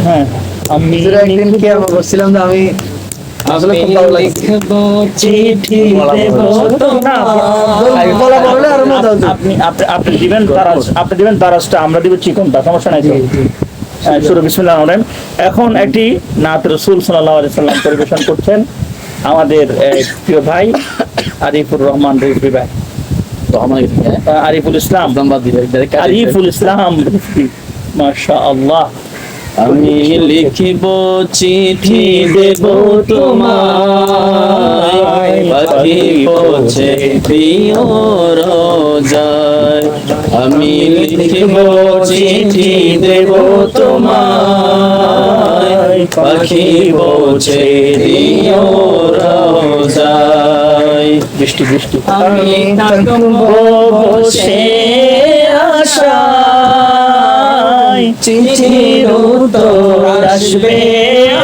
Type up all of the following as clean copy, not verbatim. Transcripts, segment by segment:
হ্যাঁ আমি একদিন কি আমরা বলছিলাম যে আমি আসলে খুব ভালো লাগে লিখবো চিঠি দেব বলা বললে আরো মজা হতো। আপনি আপনি আপনি দিবেন দারাজ, আপনি দিবেন দারাজটা, আমরা দিব চিকনটা, সমস্যা নাই তো। শুরু বিসমিল্লাহির রহমানির রহিম। এখন একটি নাত রাসূল সাল্লাল্লাহু আলাইহি সাল্লাম পরিবেশন করছেন আমাদের প্রিয় ভাই আরিফুর রহমান রিজভী ভাই, আরিফুল ইসলাম, আরিফুল ইসলাম রিজভী, মাশাআল্লাহ। আমি লিখিব চিঠি দেব তোমায়, পাখি পৌঁছে দিও রোজায়। আমি লিখিব চিঠি দেব তোমায়, পাখি পৌঁছে দিও রোজায়। বৃষ্টি বৃষ্টি আমি থাকবো বসে আশায়, চিঠির উত্তর আসবে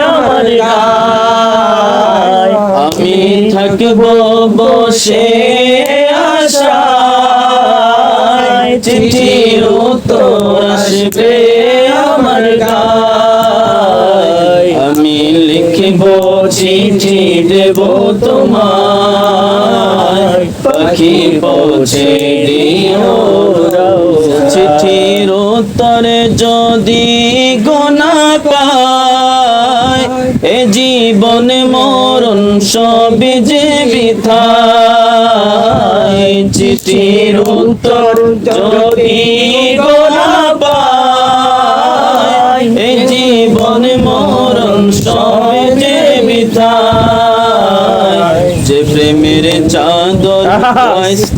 আমার গায়। আমি থাকবো বসে আশায়, চিঠির উত্তর আসবে আমার গায়। আমি লিখব চিঠি দেব তোমায়, পাখি পৌঁছে দিও রোজায়। চিঠির উত্তরে যদি গোনা পায়, এ জীবন মরণ সবই যে বৃথায়। চিঠির উত্তর যদি গোনা পায়, এ জীবন মরণ সবই যে বৃথায়। যে প্রেমের চাদর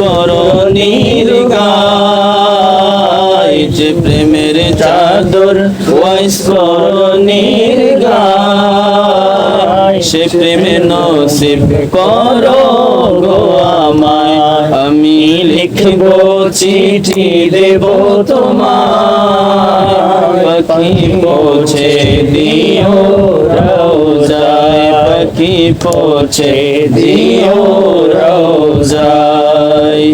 করণীর গায়, যে প্রেমের চাদর করণীর গায়, সে প্রেমের নসিব করো গো আমায়। আমি লিখব চিঠি দেব তোমায়, পাখি পৌঁছে দিও রোজায়, পাখি পৌঁছে দিও রোজায়।